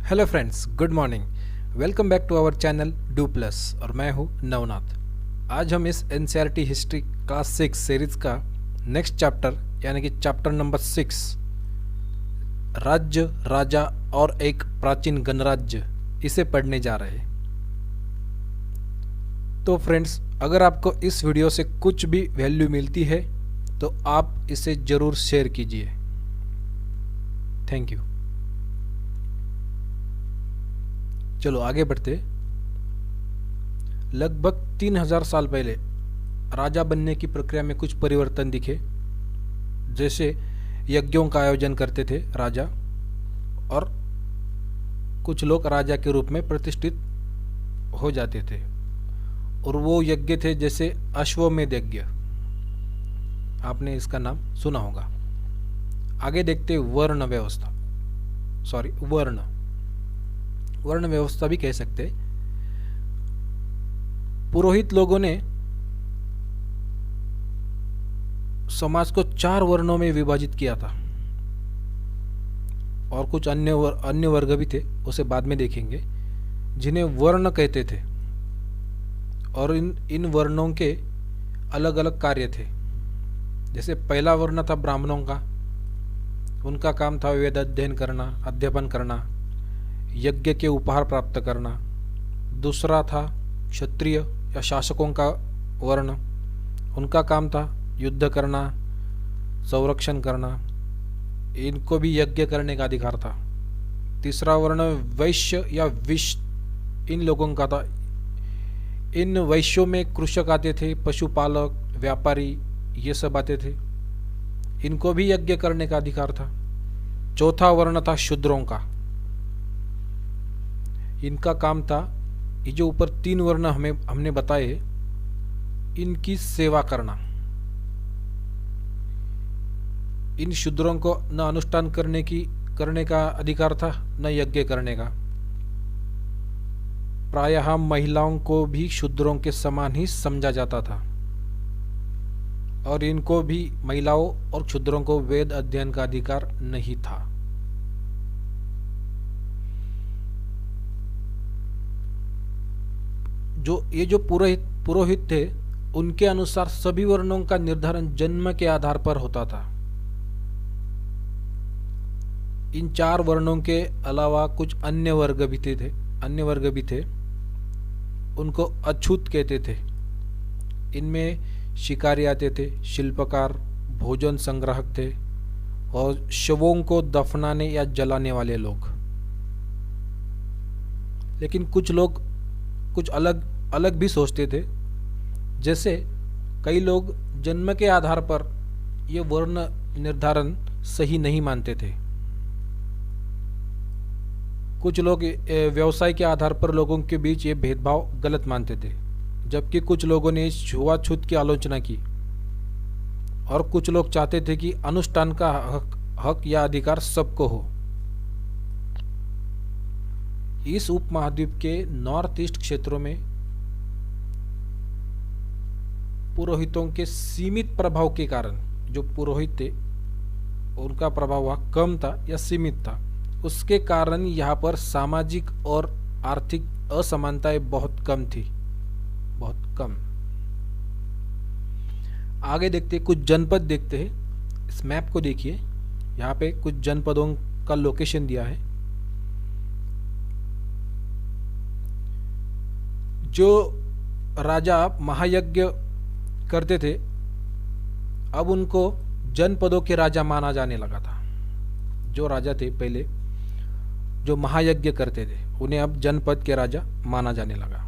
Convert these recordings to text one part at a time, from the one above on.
Hello friends, good morning. Welcome back to our channel do plus और मैं हूं नवनाथ। आज हम इस एनसीईआरटी हिस्ट्री क्लास 6 सीरीज का नेक्स्ट चैप्टर यानी कि चैप्टर नंबर 6 राज्य, राजा और एक प्राचीन गणराज्य इसे पढ़ने जा रहे हैं। तो फ्रेंड्स, अगर आपको इस वीडियो से कुछ भी वैल्यू मिलती है तो आप इसे ज़रूर शेयर कीजिए। Thank you. चलो आगे बढ़ते। लगभग 3000 साल पहले राजा बनने की प्रक्रिया में कुछ परिवर्तन दिखे। जैसे यज्ञों का आयोजन करते थे राजा, और कुछ लोग राजा के रूप में प्रतिष्ठित हो जाते थे, और वो यज्ञ थे जैसे अश्वमेध यज्ञ। आपने इसका नाम सुना होगा। आगे देखते वर्ण व्यवस्था, वर्ण व्यवस्था भी कह सकते। पुरोहित लोगों ने समाज को 4 वर्णों में विभाजित किया था, और कुछ अन्य वर्ग भी थे, उसे बाद में देखेंगे, जिन्हें वर्ण कहते थे। और इन वर्णों के अलग अलग कार्य थे। जैसे पहला वर्ण था ब्राह्मणों का। उनका काम था वेद अध्ययन करना, यज्ञ के उपहार प्राप्त करना। दूसरा था क्षत्रिय या शासकों का वर्ण। उनका काम था युद्ध करना, संरक्षण करना। इनको भी यज्ञ करने का अधिकार था। तीसरा वर्ण वैश्य या विश्य इन लोगों का था। इन वैश्यों में कृषक आते थे, पशुपालक, व्यापारी, ये सब आते थे। इनको भी यज्ञ करने का अधिकार था। चौथा वर्ण था शूद्रों का। इनका काम था, ये जो ऊपर 3 वर्ण हमने बताए, इनकी सेवा करना। इन शूद्रों को न अनुष्ठान करने का अधिकार था, न यज्ञ करने का। प्रायः महिलाओं को भी शूद्रों के समान ही समझा जाता था, और इनको भी, महिलाओं और शूद्रों को, वेद अध्ययन का अधिकार नहीं था। ये जो पुरोहित थे, उनके अनुसार सभी वर्णों का निर्धारण जन्म के आधार पर होता था। इन 4 वर्णों के अलावा कुछ अन्य वर्ग भी थे। उनको अछूत कहते थे। इनमें शिकारी आते थे, शिल्पकार, भोजन संग्राहक थे, और शवों को दफनाने या जलाने वाले लोग। लेकिन कुछ लोग कुछ अलग भी सोचते थे। जैसे कई लोग जन्म के आधार पर ये वर्ण निर्धारण सही नहीं मानते थे। कुछ लोग व्यवसाय के आधार पर लोगों के बीच ये भेदभाव गलत मानते थे, जबकि कुछ लोगों ने छुआछूत की आलोचना की। और कुछ लोग चाहते थे कि अनुष्ठान का हक या अधिकार सबको हो। इस उपमहाद्वीप के नॉर्थ ईस्ट क्षेत्रों में पुरोहितों के सीमित प्रभाव के कारण, जो पुरोहित थे उनका प्रभाव वहाँ कम था या सीमित था, उसके कारण यहाँ पर सामाजिक और आर्थिक असमानताएं बहुत कम थी, बहुत कम। आगे देखते, कुछ जनपद देखते हैं। इस मैप को देखिए, यहाँ पे कुछ जनपदों का लोकेशन दिया है। जो राजा महायज्ञ करते थे, अब उनको जनपदों के राजा माना जाने लगा था। जो राजा थे पहले, जो महायज्ञ करते थे, उन्हें अब जनपद के राजा माना जाने लगा।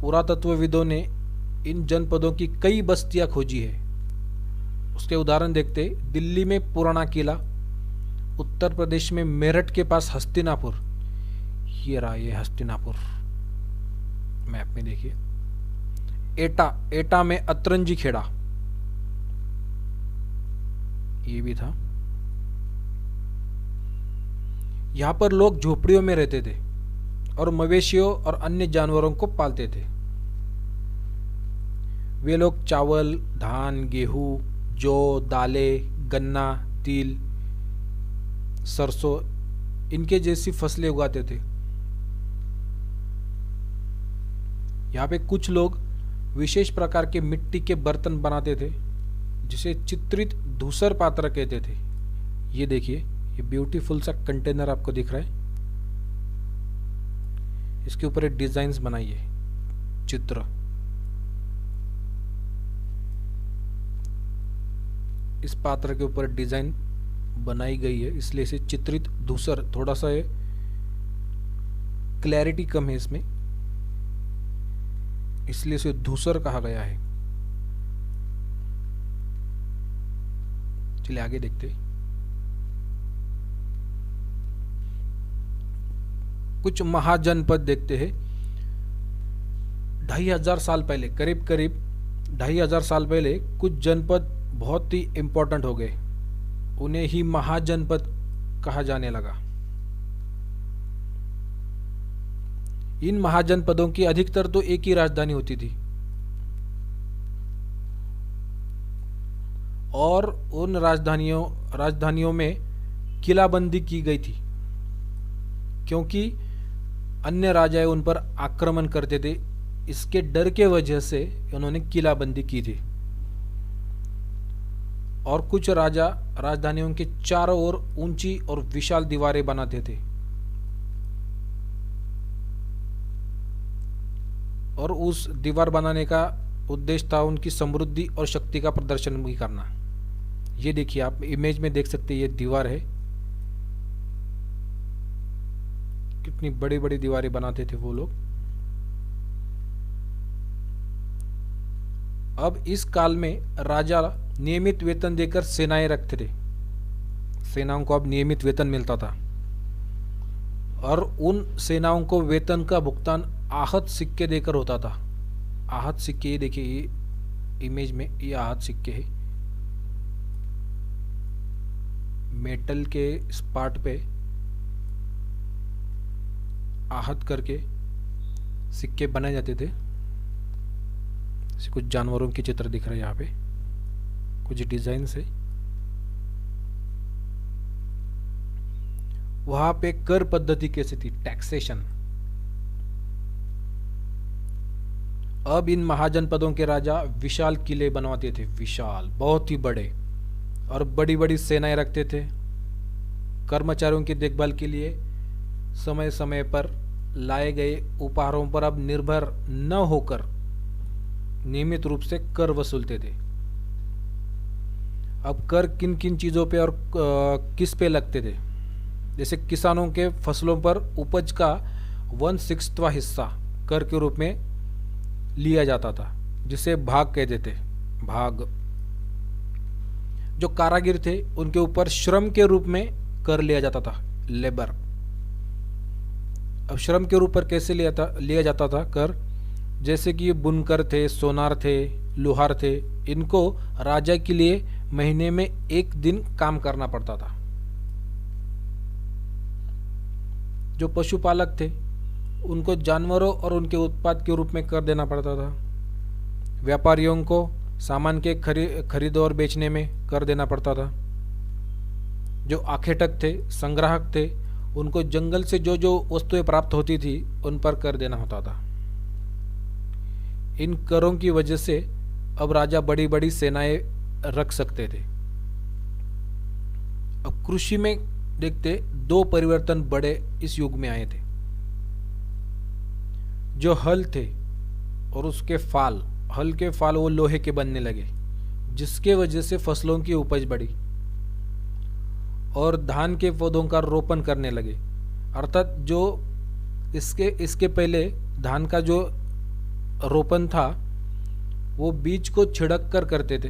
पुरातत्वविदों ने इन जनपदों की कई बस्तियां खोजी है। उसके उदाहरण देखते, दिल्ली में पुराना किला, उत्तर प्रदेश में मेरठ के पास हस्तिनापुर। ये रहा, ये हस्तिनापुर मैप में देखिए। एटा में अतरंजी खेड़ा, ये भी था। यहां पर लोग झोपड़ियों में रहते थे और मवेशियों और अन्य जानवरों को पालते थे। वे लोग चावल, धान, गेहूं, जौ, दालें, गन्ना, तिल, सरसों इनके जैसी फसलें उगाते थे। यहाँ पे कुछ लोग विशेष प्रकार के मिट्टी के बर्तन बनाते थे जिसे चित्रित धूसर पात्र कहते थे। ये देखिए, ये ब्यूटीफुल सा कंटेनर आपको दिख रहा है, इसके ऊपर एक डिजाइन्स बनाइए, चित्र। इस पात्र के ऊपर डिजाइन बनाई गई है, इसलिए इसे चित्रित धूसर, थोड़ा सा क्लैरिटी कम है इसमें, इसलिए इसे धूसर कहा गया है। चलिए आगे देखते। कुछ महाजनपद देखते हैं। 2500 साल पहले, करीब करीब 2500 साल पहले कुछ जनपद बहुत ही इंपॉर्टेंट हो गए, उन्हें ही महाजनपद कहा जाने लगा। इन महाजनपदों की अधिकतर तो एक ही राजधानी होती थी और उन राजधानियों में किलाबंदी की गई थी, क्योंकि अन्य राजाएं उन पर आक्रमण करते थे। इसके डर के वजह से उन्होंने किलाबंदी की थी। और कुछ राजा राजधानियों के चारों ओर ऊंची और विशाल दीवारें बनाते थे और उस दीवार बनाने का उद्देश्य था उनकी समृद्धि और शक्ति का प्रदर्शन भी करना। ये देखिए, आप इमेज में देख सकते हैं, ये दीवार है। कितनी बड़ी बड़ी दीवारें बनाते थे वो लोग। अब इस काल में राजा नियमित वेतन देकर सेनाएं रखते थे। सेनाओं को अब नियमित वेतन मिलता था और उन सेनाओं को वेतन का भुगतान आहत सिक्के देकर होता था। आहत सिक्के, ये देखिए, ये इमेज में ये आहत सिक्के है। मेटल के इस पार्ट पे आहत करके सिक्के बनाए जाते थे। कुछ जानवरों के चित्र दिख रहे हैं यहाँ पे, कुछ डिजाइन से। वहां पे कर पद्धति कैसी थी, टैक्सेशन। अब इन महाजनपदों के राजा विशाल किले बनवाते थे, विशाल, बहुत ही बड़े, और बड़ी बड़ी सेनाएं रखते थे। कर्मचारियों की देखभाल के लिए समय समय पर लाए गए उपहारों पर अब निर्भर न होकर नियमित रूप से कर वसूलते थे। अब कर किन किन चीज़ों पे और किस पे लगते थे, जैसे किसानों के फसलों पर उपज का 1/6वां हिस्सा कर के रूप में लिया जाता था, जिसे भाग कहते थे, भाग। जो कारागिर थे उनके ऊपर श्रम के रूप में कर लिया जाता था, लेबर। अब श्रम के रूप पर कैसे लिया जाता था कर, जैसे कि ये बुनकर थे, सोनार थे, लोहार थे, इनको राजा के लिए महीने में 1 दिन काम करना पड़ता था। जो पशुपालक थे उनको जानवरों और उनके उत्पाद के रूप में कर देना पड़ता था। व्यापारियों को सामान के खरीद और बेचने में कर देना पड़ता था। जो आखेटक थे, संग्राहक थे, उनको जंगल से जो जो वस्तुएं प्राप्त होती थी उन पर कर देना होता था। इन करों की वजह से अब राजा बड़ी बड़ी सेनाएं रख सकते थे। अब कृषि में देखते 2 परिवर्तन बड़े इस युग में आए थे। जो हल थे और उसके फाल, हल के फाल वो लोहे के बनने लगे, जिसके वजह से फसलों की उपज बढ़ी और धान के पौधों का रोपण करने लगे। अर्थात जो इसके पहले धान का जो रोपण था वो बीज को छिड़क कर करते थे,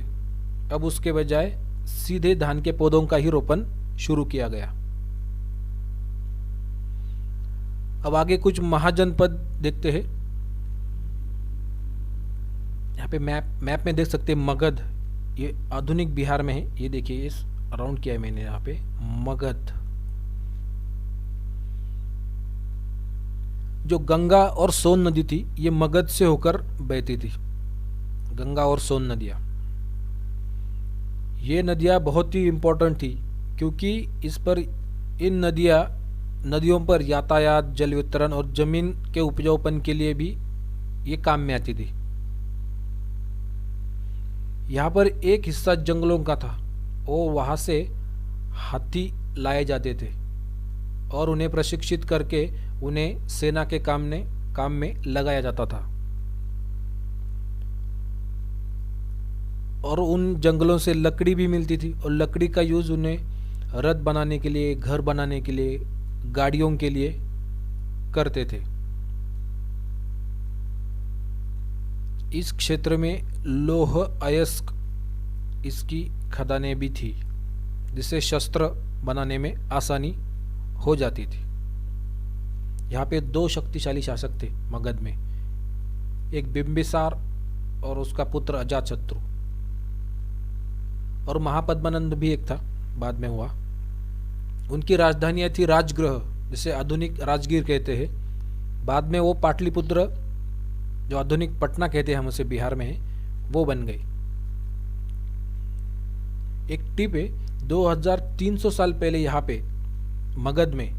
अब उसके बजाय सीधे धान के पौधों का ही रोपण शुरू किया गया। अब आगे कुछ महाजनपद देखते हैं। यहाँ पे मैप में देख सकते हैं मगध, ये आधुनिक बिहार में है। ये देखिए, इस राउंड किया है मैंने यहाँ पे, मगध। जो गंगा और सोन नदी थी ये मगध से होकर बहती थी, गंगा और सोन नदियाँ। ये नदियाँ बहुत ही इम्पोर्टेंट थी क्योंकि इन नदियों पर यातायात, जल वितरण और जमीन के उपजाऊपन के लिए भी ये काम में आती थी। यहाँ पर एक हिस्सा जंगलों का था और वहाँ से हाथी लाए जाते थे और उन्हें प्रशिक्षित करके उन्हें सेना के काम में लगाया जाता था। और उन जंगलों से लकड़ी भी मिलती थी और लकड़ी का यूज़ उन्हें रथ बनाने के लिए, घर बनाने के लिए, गाड़ियों के लिए करते थे। इस क्षेत्र में लौह अयस्क इसकी खदानें भी थी, जिससे शस्त्र बनाने में आसानी हो जाती थी। यहाँ पे दो शक्तिशाली शासक थे मगध में, एक बिंबिसार और उसका पुत्र अजातशत्रु, और महापद्मानंद भी एक था, बाद में हुआ। उनकी राजधानियाँ थी राजगृह, जिसे आधुनिक राजगीर कहते हैं। बाद में वो पाटलिपुत्र, जो आधुनिक पटना कहते हैं हम उसे, बिहार में है, वो बन गई। एक टिप है, 2300 साल पहले यहाँ पे मगध में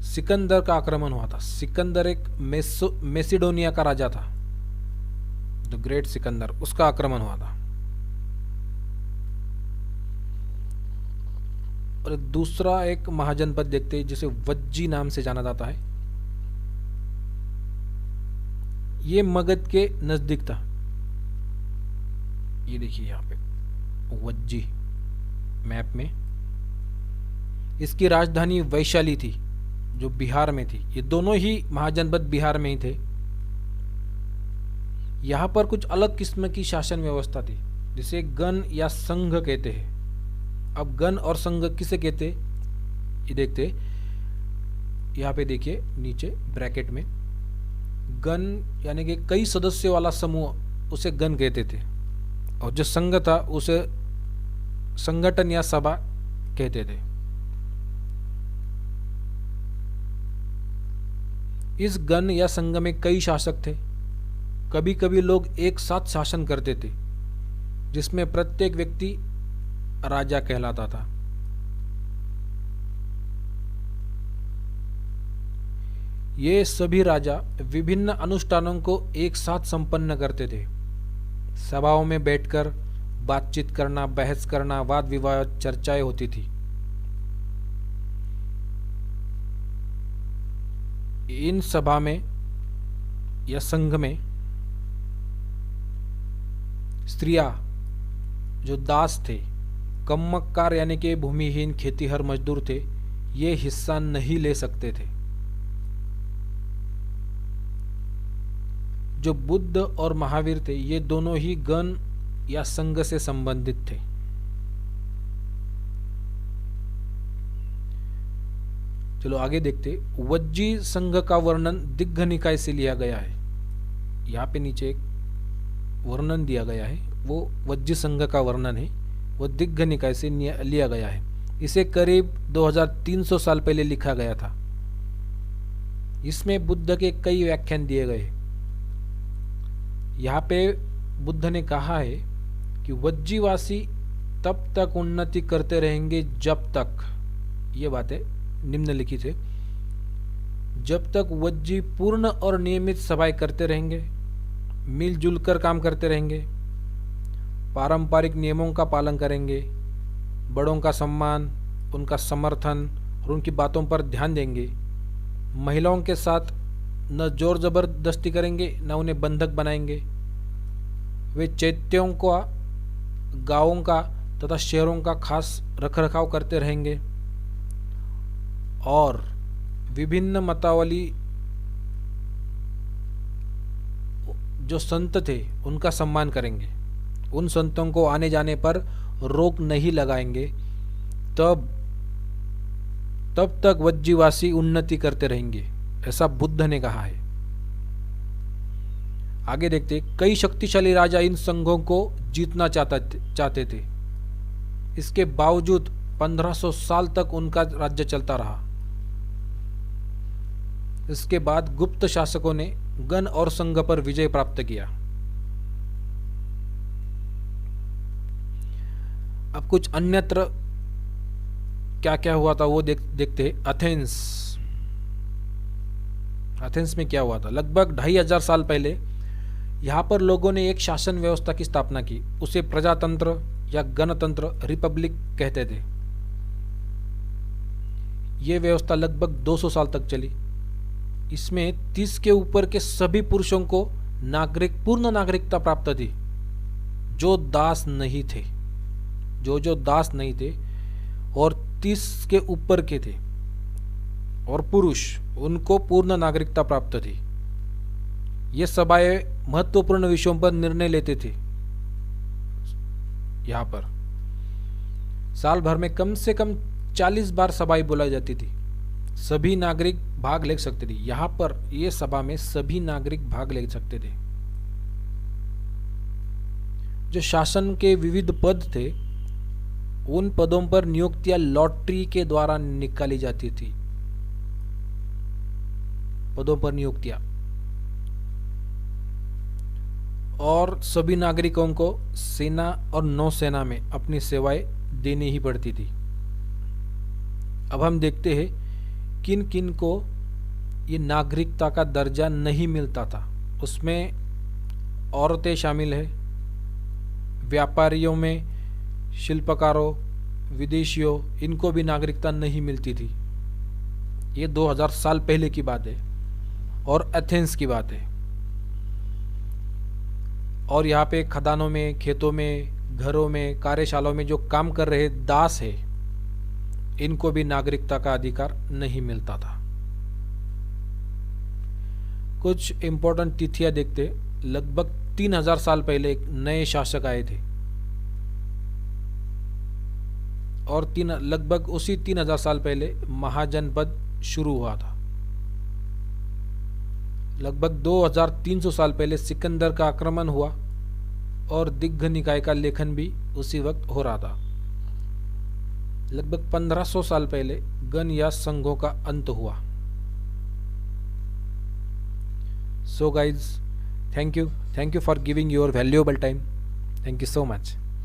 सिकंदर का आक्रमण हुआ था। सिकंदर एक मेसिडोनिया का राजा था, द ग्रेट सिकंदर, उसका आक्रमण हुआ था। और दूसरा एक महाजनपद देखते हैं जिसे वज्जी नाम से जाना जाता है। ये मगध के नजदीक था, ये देखिए यहाँ पे वज्जी मैप में। इसकी राजधानी वैशाली थी, जो बिहार में थी। ये दोनों ही महाजनपद बिहार में ही थे। यहाँ पर कुछ अलग किस्म की शासन व्यवस्था थी, जिसे गण या संघ कहते हैं। अब गण और संघ किसे कहते, ये देखते। यहाँ पे देखिए नीचे ब्रैकेट में, गण यानी कि कई सदस्यों वाला समूह, उसे गण कहते थे, और जो संघ था उसे संगठन या सभा कहते थे। इस गण या संघ में कई शासक थे। कभी कभी लोग एक साथ शासन करते थे, जिसमें प्रत्येक व्यक्ति राजा कहलाता था। ये सभी राजा विभिन्न अनुष्ठानों को एक साथ संपन्न करते थे। सभाओं में बैठकर बातचीत करना, बहस करना, वाद विवाद, चर्चाएं होती थी। इन सभा में या संघ में स्त्रियां, जो दास थे, कम्मक्कार यानी कि भूमिहीन खेतीहर मजदूर थे, ये हिस्सा नहीं ले सकते थे। जो बुद्ध और महावीर थे, ये दोनों ही गण या संघ से संबंधित थे। चलो आगे देखते। वज्जी संघ का वर्णन दिग्घ निकाय से लिया गया है। यहाँ पे नीचे एक वर्णन दिया गया है, वो वज्जी संघ का वर्णन है, वो दिग्घ निकाय से लिया गया है। इसे करीब 2300 साल पहले लिखा गया था। इसमें बुद्ध के कई व्याख्यान दिए गए। यहाँ पे बुद्ध ने कहा है कि वज्जीवासी तब तक उन्नति करते रहेंगे जब तक, ये बातें निम्नलिखित है, जब तक वज्जी पूर्ण और नियमित सभाएं करते रहेंगे, मिलजुल कर काम करते रहेंगे, पारंपरिक नियमों का पालन करेंगे, बड़ों का सम्मान, उनका समर्थन और उनकी बातों पर ध्यान देंगे, महिलाओं के साथ न जोर जबरदस्ती करेंगे न उन्हें बंधक बनाएंगे, वे चैत्यों का, गांवों का तथा शहरों का खास रखरखाव करते रहेंगे और विभिन्न मतावली जो संत थे उनका सम्मान करेंगे। उन संतों को आने जाने पर रोक नहीं लगाएंगे। तब तक वज्जीवासी उन्नति करते रहेंगे, ऐसा बुद्ध ने कहा है। आगे देखते। कई शक्तिशाली राजा इन संघों को जीतना चाहते थे। इसके बावजूद 1500 साल तक उनका राज्य चलता रहा। इसके बाद गुप्त शासकों ने गण और संघ पर विजय प्राप्त किया। अब कुछ अन्यत्र क्या क्या हुआ था वो देखते हैं। एथेंस, एथेंस में क्या हुआ था? लगभग 2500 साल पहले यहाँ पर लोगों ने एक शासन व्यवस्था की स्थापना की। उसे प्रजातंत्र या गणतंत्र, रिपब्लिक कहते थे। ये व्यवस्था लगभग 200 साल तक चली। इसमें 30 के ऊपर के सभी पुरुषों को पूर्ण नागरिकता प्राप्त थी, जो दास नहीं थे, जो दास नहीं थे, और 30 के ऊपर के थे और पुरुष, उनको पूर्ण नागरिकता प्राप्त थी। ये सभाएं महत्वपूर्ण विषयों पर निर्णय लेते थे। यहाँ पर साल भर में कम से कम 40 बार सभाएं बुलाई जाती थी। सभी नागरिक भाग ले सकते थे। यहाँ पर ये सभा में सभी नागरिक भाग ले सकते थे। जो शासन के विविध पद थे, उन पदों पर नियुक्तियां लॉटरी के द्वारा निकाली जाती थी। पदों पर नियुक्तियां, और सभी नागरिकों को सेना और नौसेना में अपनी सेवाएं देनी ही पड़ती थी। अब हम देखते हैं किन किन को ये नागरिकता का दर्जा नहीं मिलता था। उसमें औरतें शामिल है, व्यापारियों में शिल्पकारों, विदेशियों, इनको भी नागरिकता नहीं मिलती थी। ये 2000 साल पहले की बात है और एथेंस की बात है। और यहाँ पे खदानों में, खेतों में, घरों में, कार्यशालाओं में जो काम कर रहे दास है, इनको भी नागरिकता का अधिकार नहीं मिलता था। कुछ इंपॉर्टेंट तिथियां देखते। लगभग 3000 साल पहले एक नए शासक आए थे और लगभग उसी 3000 साल पहले महाजनपद शुरू हुआ था। लगभग 2300 साल पहले सिकंदर का आक्रमण हुआ और दिग्घ निकाय का लेखन भी उसी वक्त हो रहा था। लगभग 1500 साल पहले गण या संघों का अंत हुआ। So guys, thank you for giving your valuable time. Thank you so much.